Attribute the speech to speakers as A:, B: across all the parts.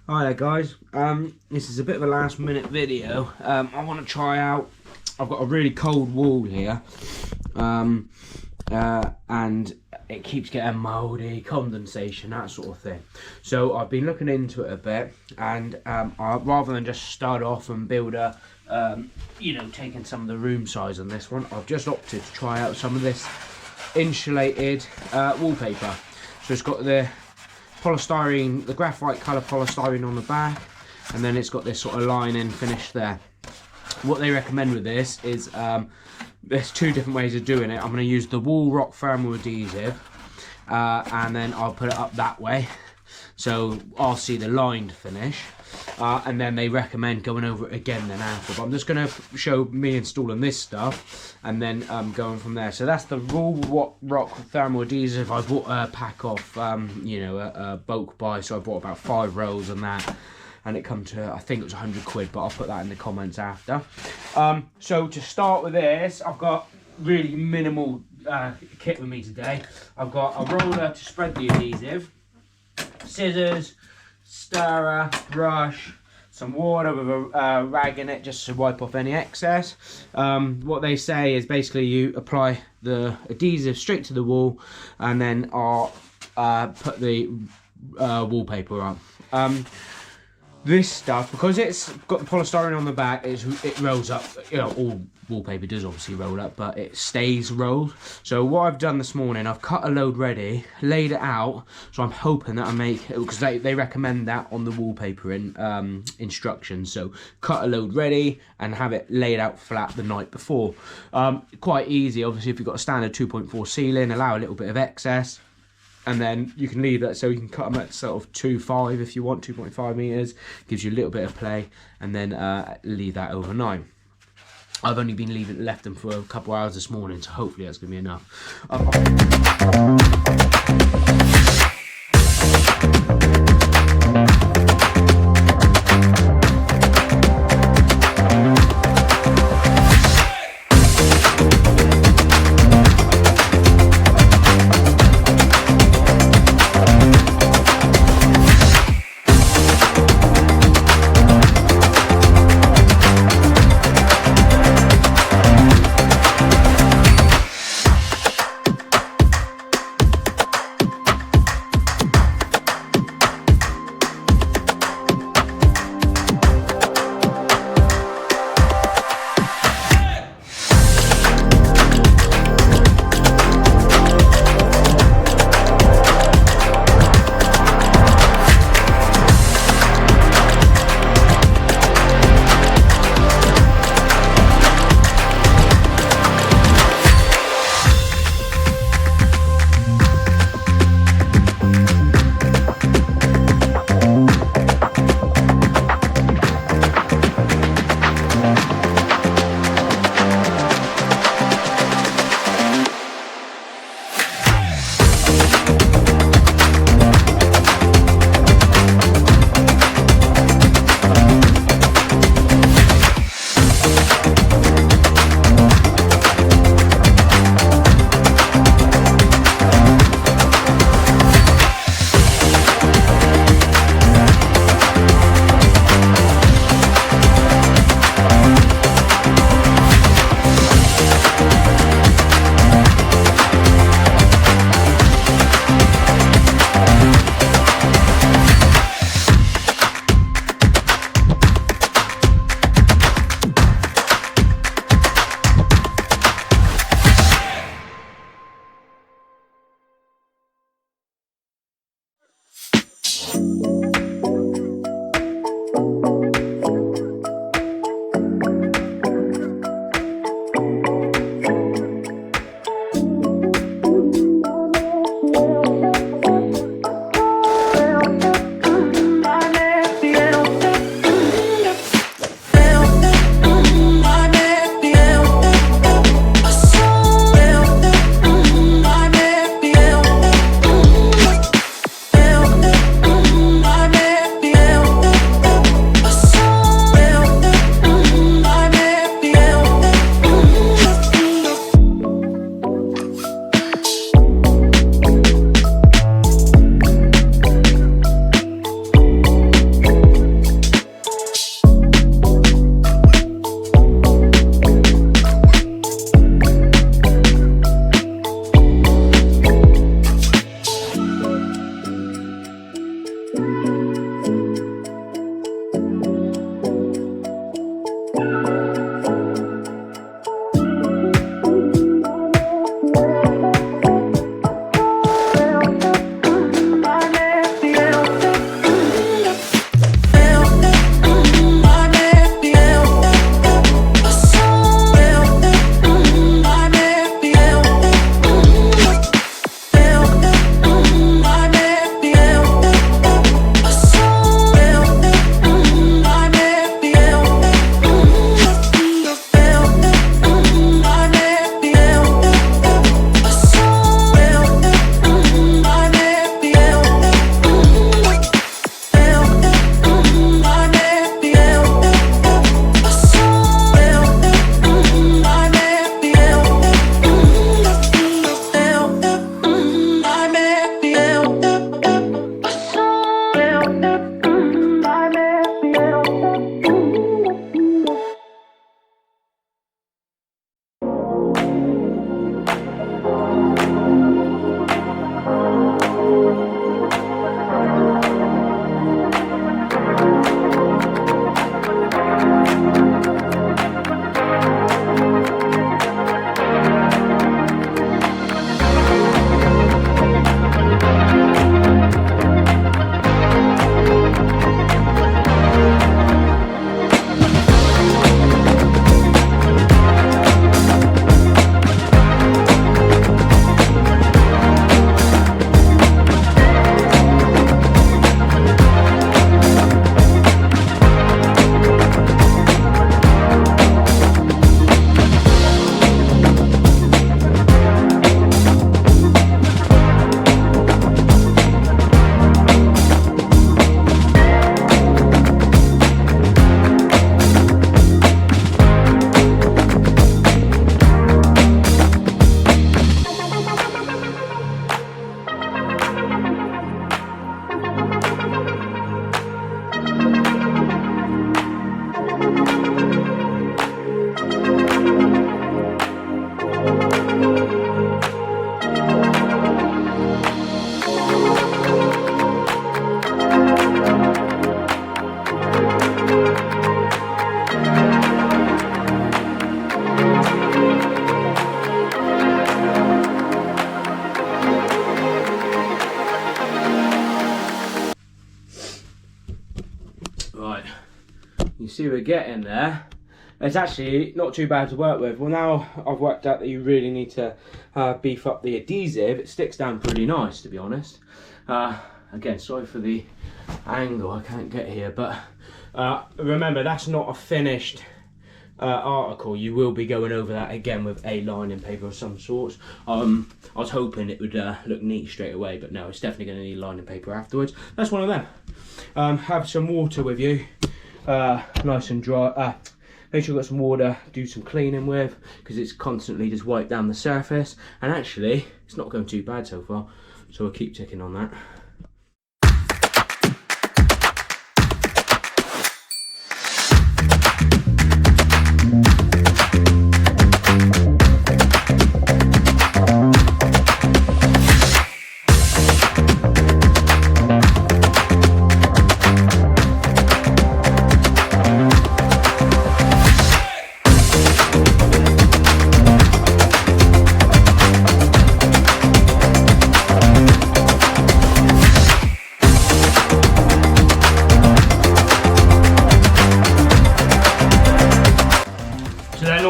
A: Hi there guys, this is a bit of a last minute video. I want to try out, I've got a really cold wall here, and it keeps getting mouldy, condensation, that sort of thing. So I've been looking into it a bit, and rather than just start off and build a, taking some of the room size on this one, I've just opted to try out some of this insulated wallpaper. So it's got the polystyrene, the graphite colour polystyrene on the back, and then it's got this sort of lining finish there. What they recommend with this is, there's two different ways of doing it. I'm going to use the wall rock thermal adhesive, and then I'll put it up that way, so I'll see the lined finish. And then they recommend going over it again then after, but I'm just going to show me installing this stuff and then going from there. So that's the wall rock thermal adhesive. I bought a pack off a bulk buy, so I bought about 5 rolls on that, and it come to, I think it was 100 quid, but I'll put that in the comments after. So to start with this, I've got really minimal kit with me today. I've got a roller to spread the adhesive, scissors, stirrer, brush, some water with a rag in it just to wipe off any excess. What they say is basically you apply the adhesive straight to the wall, and then I'll put the wallpaper on. This stuff, because it's got the polystyrene on the back, it rolls up. All wallpaper does obviously roll up, but it stays rolled. So what I've done this morning, I've cut a load ready, laid it out, so I'm hoping that I make, because they recommend that on the wallpapering instructions, so cut a load ready and have it laid out flat the night before. Quite easy, obviously, if you've got a standard 2.4 ceiling, allow a little bit of excess, and then you can leave that, so you can cut them at sort of 2.5 if you want, 2.5 meters, gives you a little bit of play, and then leave that overnight. I've only been left them for a couple hours this morning, so hopefully that's going to be enough. Right, you see we're getting there. It's actually not too bad to work with. Well, now I've worked out that you really need to beef up the adhesive. It sticks down pretty nice, to be honest. Again, sorry for the angle, I can't get here, but remember, that's not a finished article. You will be going over that again with a lining paper of some sorts. I was hoping it would look neat straight away, but no, it's definitely going to need lining paper afterwards. That's one of them. Have some water with you, nice and dry. Make sure you've got some water, do some cleaning with, because it's constantly just wiped down the surface. And actually, it's not going too bad so far, so we'll keep ticking on that.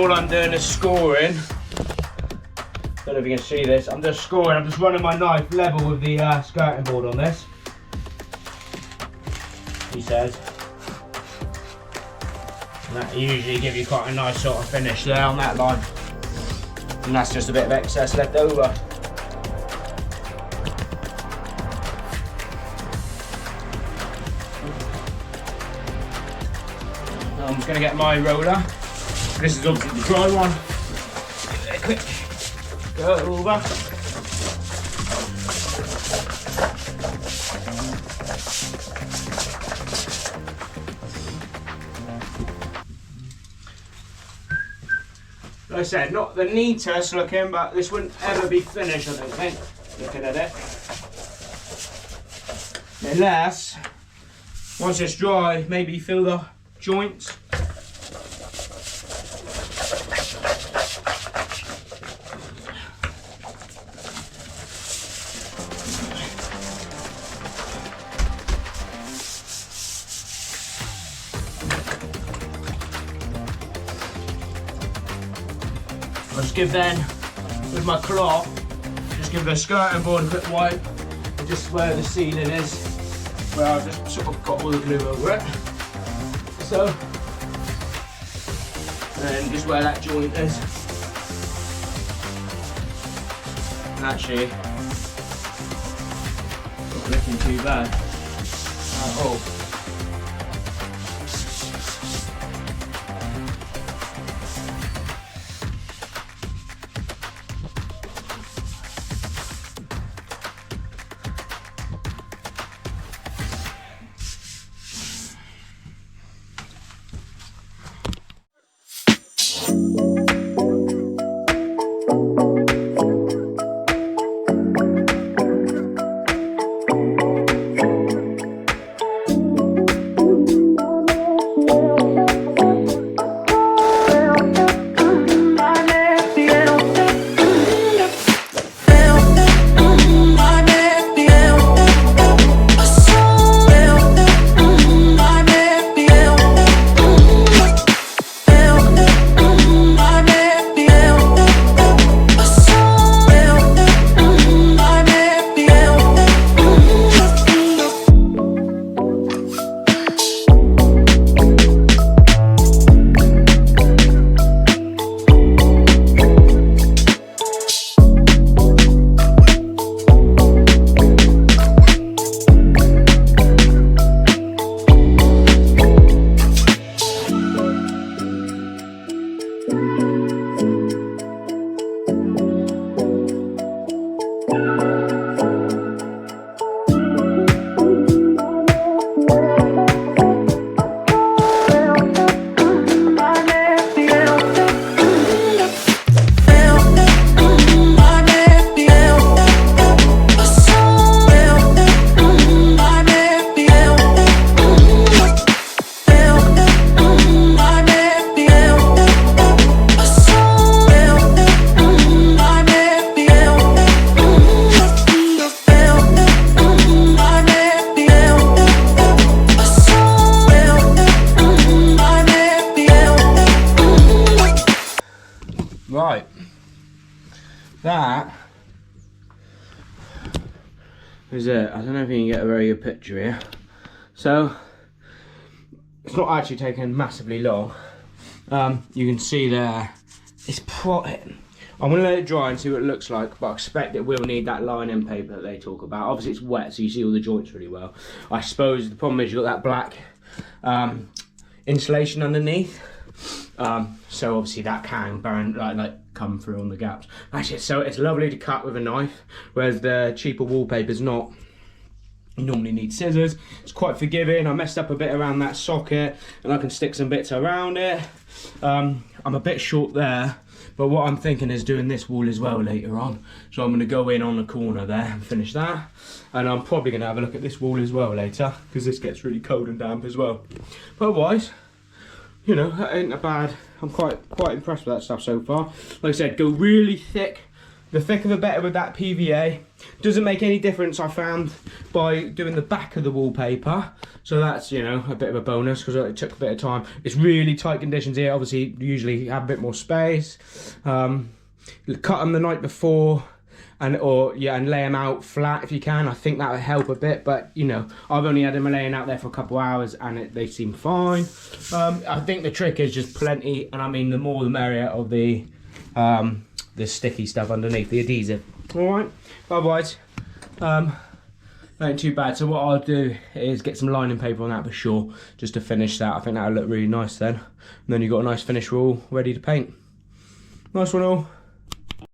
A: I'm doing is scoring. Don't know if you can see this. I'm just scoring. I'm just running my knife level with the skirting board on this. He says. And that usually give you quite a nice sort of finish there on that line. And that's just a bit of excess left over. Now I'm just going to get my roller. This is obviously the dry one. Give it a quick go over. Like I said, not the neatest looking, but this wouldn't ever be finished, I don't think, looking at it. Unless, once it's dry, maybe fill the joints. I'll just give then, with my cloth, just give the skirting board a quick wipe, and just where the ceiling is, where I've just sort of got all the glue over it. So, and then just where that joint is. And actually, not looking too bad at all. is it. I don't know if you can get a very good picture here. So it's not actually taking massively long. You can see there, I'm going to let it dry and see what it looks like, but I expect it will need that lining paper that they talk about. Obviously it's wet, so you see all the joints really well. I suppose the problem is you've got that black insulation underneath, so obviously that can burn, like come through on the gaps. Actually, so it's lovely to cut with a knife, whereas the cheaper wallpaper's not. You normally need scissors. It's quite forgiving. I messed up a bit around that socket, and I can stick some bits around it. I'm a bit short there, but what I'm thinking is doing this wall as well later on. So I'm going to go in on the corner there and finish that, and I'm probably going to have a look at this wall as well later, because this gets really cold and damp as well. But otherwise, you know, that ain't a bad. I'm quite impressed with that stuff so far. Like I said, go really thick. The thicker the better with that PVA. Doesn't make any difference, I found, by doing the back of the wallpaper. So that's, you know, a bit of a bonus, because it took a bit of time. It's really tight conditions here. Obviously, you usually have a bit more space. Cut them the night before, and lay them out flat if you can. I think that would help a bit, but you know, I've only had them laying out there for a couple of hours, and they seem fine. I think the trick is just plenty, and I mean the more the merrier, of the sticky stuff underneath, the adhesive. Alright, otherwise, ain't too bad. So what I'll do is get some lining paper on that for sure, just to finish that. I think that'll look really nice then. And then you've got a nice finished wall ready to paint. Nice one all.